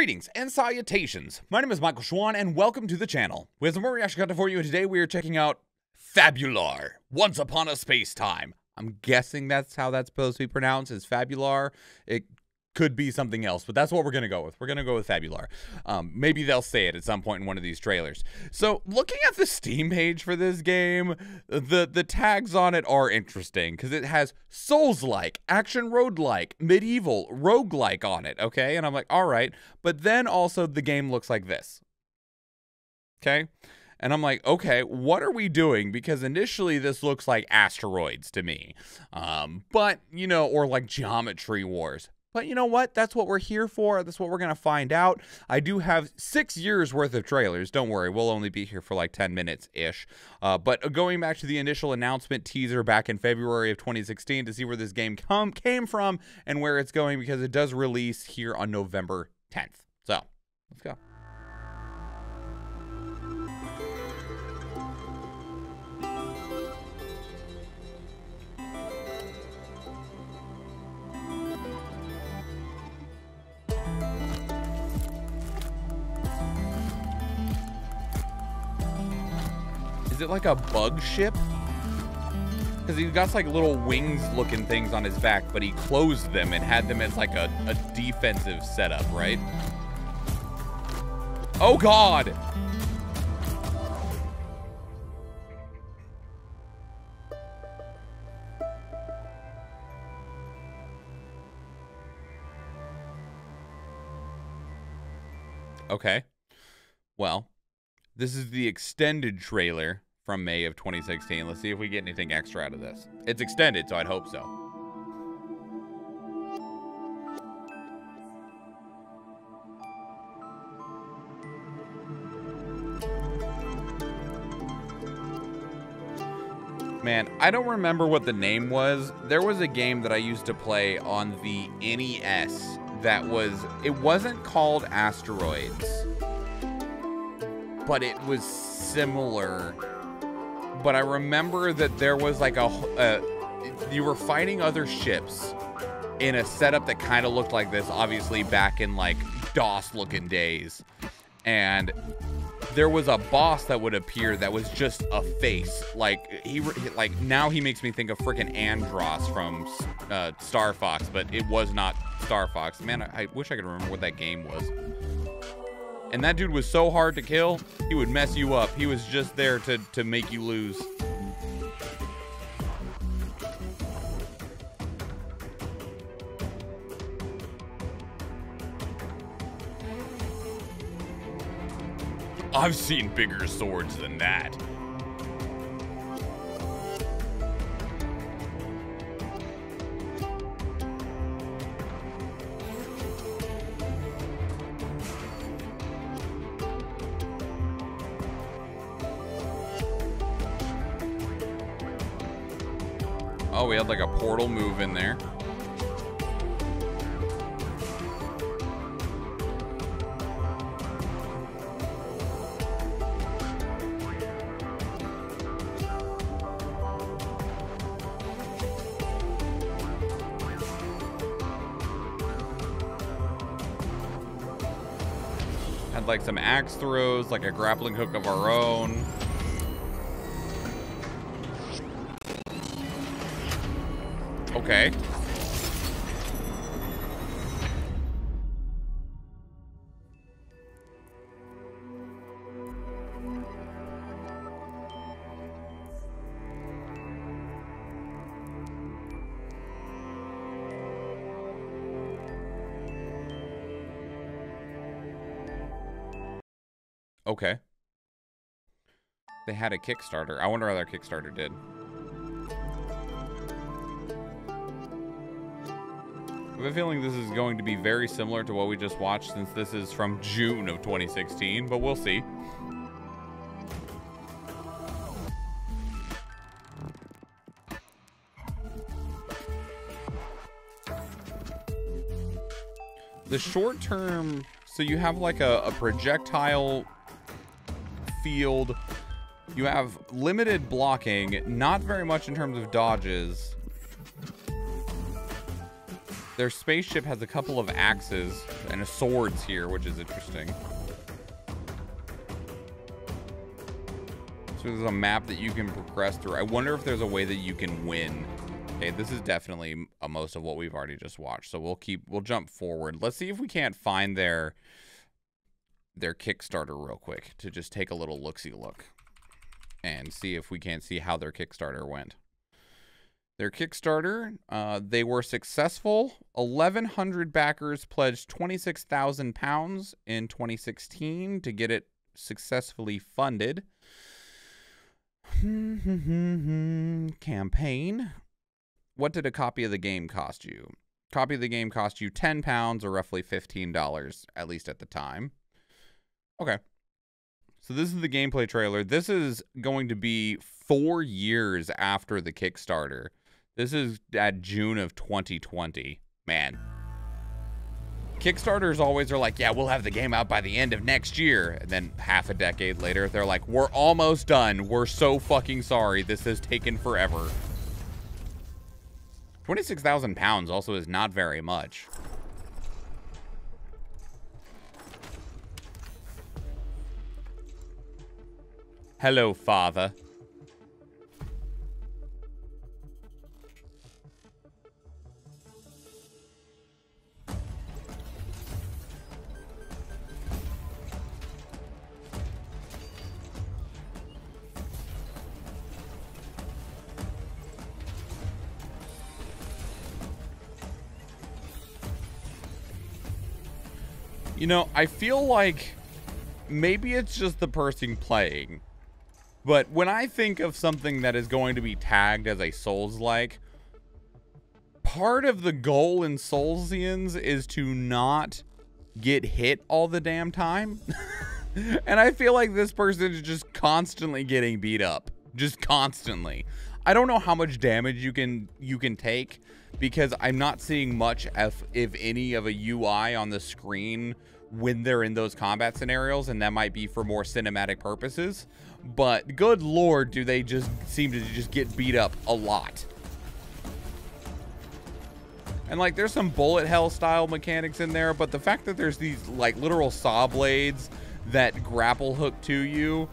Greetings and salutations. My name is Michael Schwahn and welcome to the channel. We have some more reaction content for you, and today we are checking out Fabular, Once Upon a Spacetime. I'm guessing that's how that's supposed to be pronounced, is Fabular. It could be something else, but that's what we're going to go with. We're going to go with Fabular. Maybe they'll say it at some point in one of these trailers. So looking at the Steam page for this game, the tags on it are interesting because it has Souls-like, action road-like, medieval, roguelike on it, okay? And I'm like, all right. But then also the game looks like this, okay? And I'm like, okay, what are we doing? Because initially this looks like asteroids to me. But, you know, or like Geometry Wars. But you know what? That's what we're here for. That's what we're going to find out. I do have 6 years worth of trailers. Don't worry. We'll only be here for like 10 minutes-ish. But going back to the initial announcement teaser back in February of 2016 to see where this game came from and where it's going, because it does release here on November 10th. So, let's go. Is it like a bug ship? Because he's got like little wings looking things on his back, but he closed them and had them as like a defensive setup, right? Oh God! Okay. Well, this is the extended trailer from May of 2016. Let's see if we get anything extra out of this. It's extended, so I'd hope so. Man, I don't remember what the name was. There was a game that I used to play on the NES that it wasn't called Asteroids, but it was similar. But I remember that there was like you were fighting other ships in a setup that kind of looked like this, obviously back in like DOS looking days. And there was a boss that would appear that was just a face. Like now he makes me think of freaking Andros from Star Fox, but it was not Star Fox. Man, I wish I could remember what that game was. And that dude was so hard to kill, he would mess you up. He was just there to make you lose. I've seen bigger swords than that. Oh, we had like a portal move in there. Had like some axe throws, like a grappling hook of our own. Okay. Okay. They had a Kickstarter. I wonder how their Kickstarter did. I have a feeling this is going to be very similar to what we just watched, since this is from June of 2016, but we'll see. The short term, so you have like a projectile field. You have limited blocking, not very much in terms of dodges. Their spaceship has a couple of axes and a swords here, which is interesting. So there's a map that you can progress through. I wonder if there's a way that you can win. Okay, this is definitely most of what we've already just watched. So we'll jump forward. Let's see if we can't find their Kickstarter real quick to just take a little look and see if we can't see how their Kickstarter went. Their Kickstarter, they were successful. 1,100 backers pledged £26,000 in 2016 to get it successfully funded. Campaign. What did a copy of the game cost you? Copy of the game cost you £10 or roughly $15, at least at the time. Okay. So this is the gameplay trailer. This is going to be 4 years after the Kickstarter. This is at June of 2020. Man. Kickstarters always are like, yeah, we'll have the game out by the end of next year. And then half a decade later, they're like, we're almost done. We're so fucking sorry. This has taken forever. £26,000 also is not very much. Hello, father. You know, I feel like maybe it's just the person playing, but when I think of something that is going to be tagged as a Souls-like, part of the goal in Soulsians is to not get hit all the damn time. And I feel like this person is just constantly getting beat up. Just constantly. I don't know how much damage you can take, because I'm not seeing much, if any, of a UI on the screen when they're in those combat scenarios, and that might be for more cinematic purposes. But good lord, do they just seem to just get beat up a lot. And like, there's some bullet hell style mechanics in there, but the fact that there's these like literal saw blades that grapple hook to you,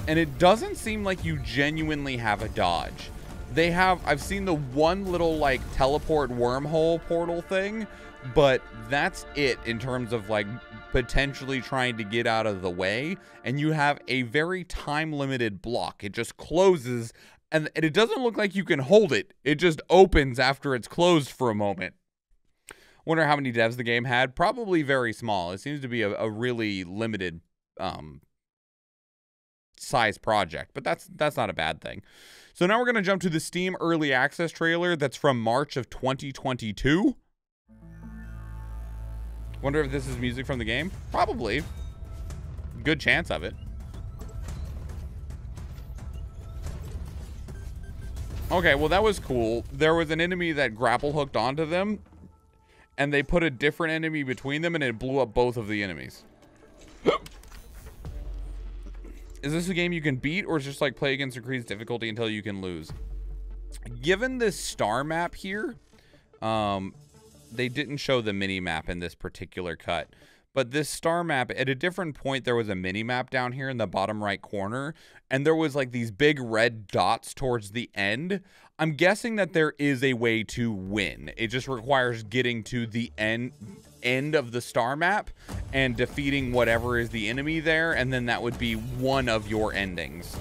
and it doesn't seem like you genuinely have a dodge. They have, I've seen the one little like teleport wormhole portal thing, but that's it in terms of like potentially trying to get out of the way. And you have a very time limited block. It just closes, and it doesn't look like you can hold it. It just opens after it's closed for a moment. Wonder how many devs the game had. Probably very small. It seems to be a really limited size project, but that's not a bad thing. So now we're going to jump to the Steam Early Access trailer that's from March of 2022. Wonder if this is music from the game? Probably. Good chance of it. Okay, well, that was cool. There was an enemy that grapple hooked onto them, and they put a different enemy between them, and it blew up both of the enemies. Is this a game you can beat, or is it just like play against increased difficulty until you can lose? Given this star map here, they didn't show the mini map in this particular cut, but this star map, at a different point, there was a mini map down here in the bottom right corner, and there was like these big red dots towards the end. I'm guessing that there is a way to win. It just requires getting to the end of the star map and defeating whatever is the enemy there, and then that would be one of your endings.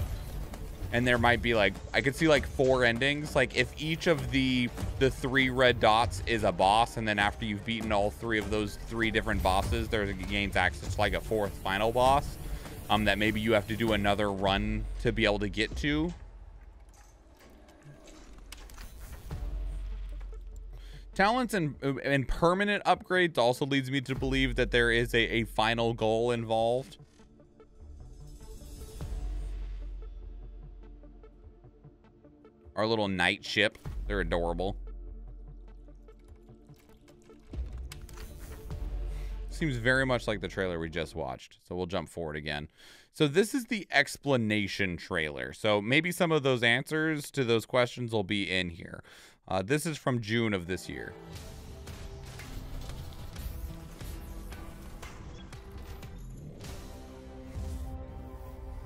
And there might be like, I could see like 4 endings. Like if each of the 3 red dots is a boss, and then after you've beaten all 3 of those 3 different bosses, there's gains access to like a 4th final boss that maybe you have to do another run to be able to get to. Talents and permanent upgrades also leads me to believe that there is a final goal involved. Our little knight ship. They're adorable. Seems very much like the trailer we just watched. So we'll jump forward again. So this is the explanation trailer. So maybe some of those answers to those questions will be in here. This is from June of this year.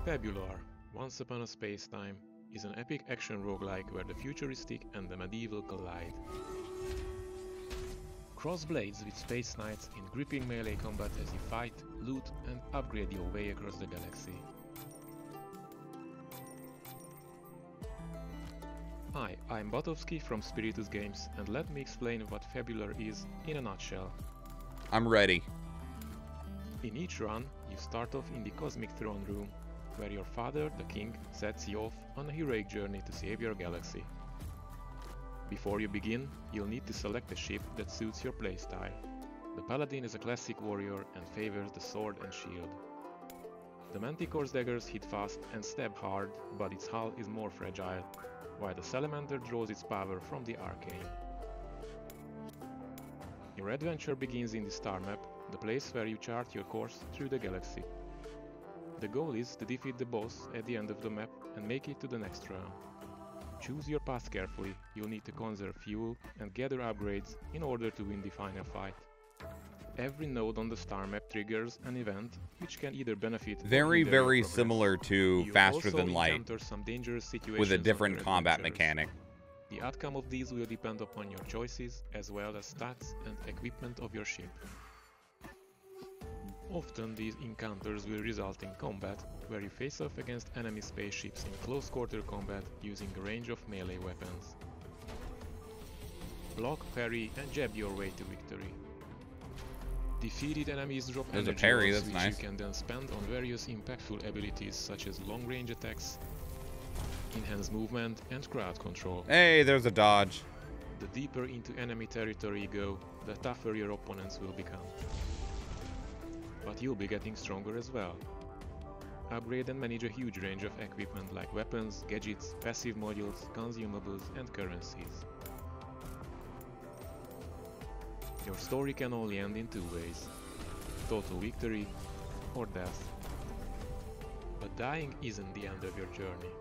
Fabular, Once Upon a Spacetime, is an epic action roguelike where the futuristic and the medieval collide. Cross blades with space knights in gripping melee combat as you fight, loot and upgrade your way across the galaxy. Hi, I'm Botovsky from Spiritus Games, and let me explain what Fabular is in a nutshell. I'm ready. In each run, you start off in the Cosmic Throne Room, where your father, the king, sets you off on a heroic journey to save your galaxy. Before you begin, you'll need to select a ship that suits your playstyle. The Paladin is a classic warrior and favors the sword and shield. The Manticore's daggers hit fast and stab hard, but its hull is more fragile, while the Salamander draws its power from the arcane. Your adventure begins in the star map, the place where you chart your course through the galaxy. The goal is to defeat the boss at the end of the map and make it to the next round. Choose your path carefully, you'll need to conserve fuel and gather upgrades in order to win the final fight. Every node on the star map triggers an event which can either benefit very similar to Faster Than Light, some dangerous situations with a different combat mechanic. The outcome of these will depend upon your choices as well as stats and equipment of your ship. Often these encounters will result in combat, where you face off against enemy spaceships in close quarter combat using a range of melee weapons. Block, parry and jab your way to victory. Defeated enemies drop There's a energy parry, loss, that's which nice. you can then spend on various impactful abilities such as long range attacks, enhanced movement and crowd control. Hey, there's a dodge. The deeper into enemy territory you go, the tougher your opponents will become. But you'll be getting stronger as well. Upgrade and manage a huge range of equipment like weapons, gadgets, passive modules, consumables and currencies. Your story can only end in two ways: total victory or death. But dying isn't the end of your journey.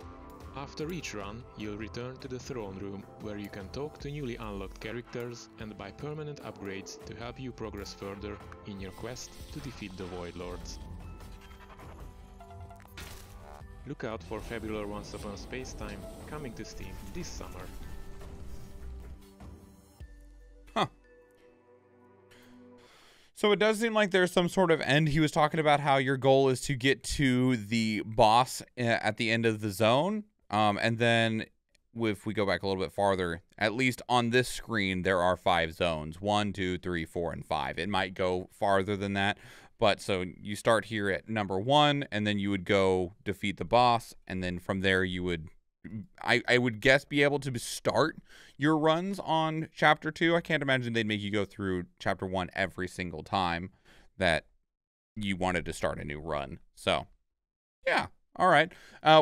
After each run, you'll return to the throne room, where you can talk to newly unlocked characters and buy permanent upgrades to help you progress further in your quest to defeat the Void Lords. Look out for Fabular Once Upon a Spacetime, coming to Steam this summer. Huh. So it does seem like there's some sort of end. He was talking about how your goal is to get to the boss at the end of the zone. And then if we go back a little bit farther, at least on this screen, there are 5 zones: 1, 2, 3, 4, and 5. It might go farther than that, but so you start here at number 1, and then you would go defeat the boss, and then from there you would, I would guess, be able to start your runs on chapter 2. I can't imagine they'd make you go through chapter 1 every single time that you wanted to start a new run. So, yeah. All right.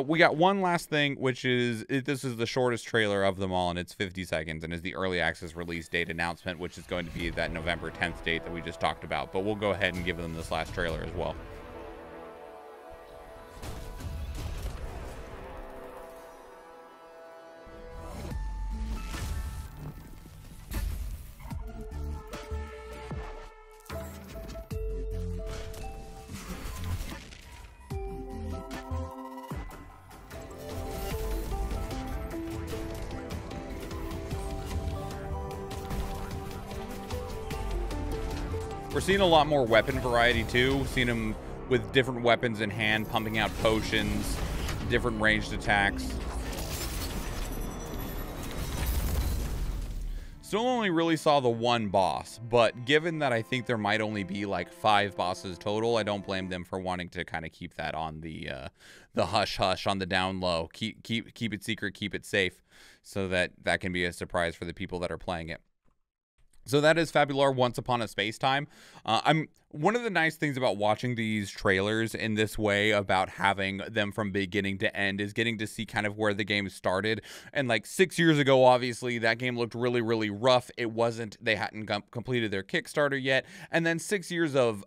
We got one last thing, which is, this is the shortest trailer of them all, and it's 50 seconds, and is the early access release date announcement, which is going to be that November 10th date that we just talked about. But we'll go ahead and give them this last trailer as well. We're seeing a lot more weapon variety too. Seeing them with different weapons in hand, pumping out potions, different ranged attacks. Still only really saw the one boss, but given that I think there might only be like 5 bosses total, I don't blame them for wanting to kind of keep that on the hush hush, on the down low. Keep it secret, keep it safe, so that can be a surprise for the people that are playing it. So that is Fabular Once Upon a Spacetime. one of the nice things about watching these trailers in this way, about having them from beginning to end, is getting to see kind of where the game started. And like 6 years ago, obviously, that game looked really, really rough. It wasn't, they hadn't completed their Kickstarter yet. And then 6 years of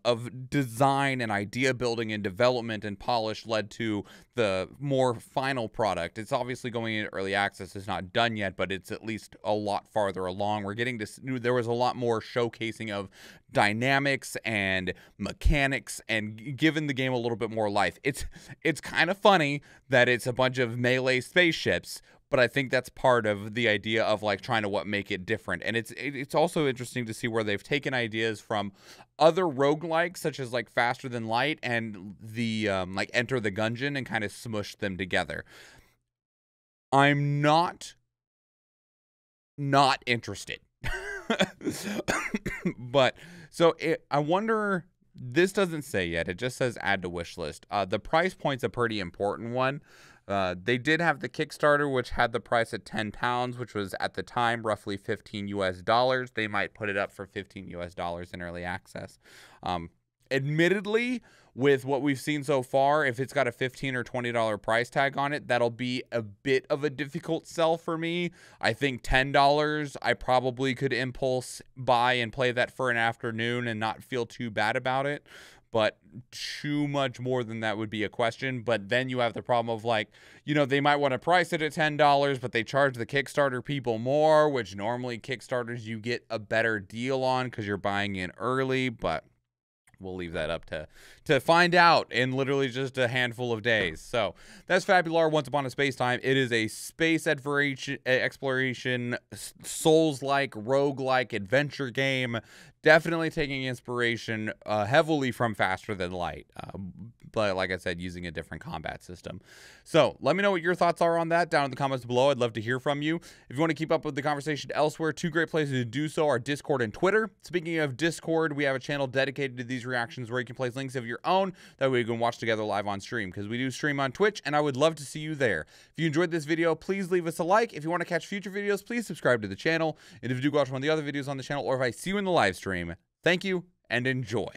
design and idea building and development and polish led to the more final product. It's obviously going into early access. It's not done yet, but it's at least a lot farther along. We're getting to, there was a lot more showcasing of dynamics and mechanics and giving the game a little bit more life. It's kind of funny that it's a bunch of melee spaceships, but I think that's part of the idea of like trying to make it different. And it's also interesting to see where they've taken ideas from other roguelikes, such as like Faster Than Light and the like Enter the Gungeon, and kind of smushed them together. I'm not interested. But so I wonder, this doesn't say yet, it just says add to wish list. The price point's a pretty important one. They did have the Kickstarter, which had the price at £10, which was at the time roughly $15 US. They might put it up for $15 US in early access. Admittedly, with what we've seen so far, if it's got a $15 or $20 price tag on it, that'll be a bit of a difficult sell for me. I think $10, I probably could impulse buy and play that for an afternoon and not feel too bad about it. But too much more than that would be a question. But then you have the problem of like, you know, they might want to price it at $10, but they charge the Kickstarter people more, which normally Kickstarters you get a better deal on because you're buying in early. But we'll leave that up to find out in literally just a handful of days. So that's Fabular, Once Upon a Spacetime. It is a space exploration, Souls-like, rogue-like adventure game. Definitely taking inspiration heavily from Faster Than Light. But like I said, using a different combat system. So let me know what your thoughts are on that down in the comments below. I'd love to hear from you. If you want to keep up with the conversation elsewhere, two great places to do so are Discord and Twitter. Speaking of Discord, we have a channel dedicated to these reactions where you can place links of your own. That way you can watch together live on stream, because we do stream on Twitch, and I would love to see you there. If you enjoyed this video, please leave us a like. If you want to catch future videos, please subscribe to the channel. And if you do watch one of the other videos on the channel, or if I see you in the live stream, thank you and enjoy.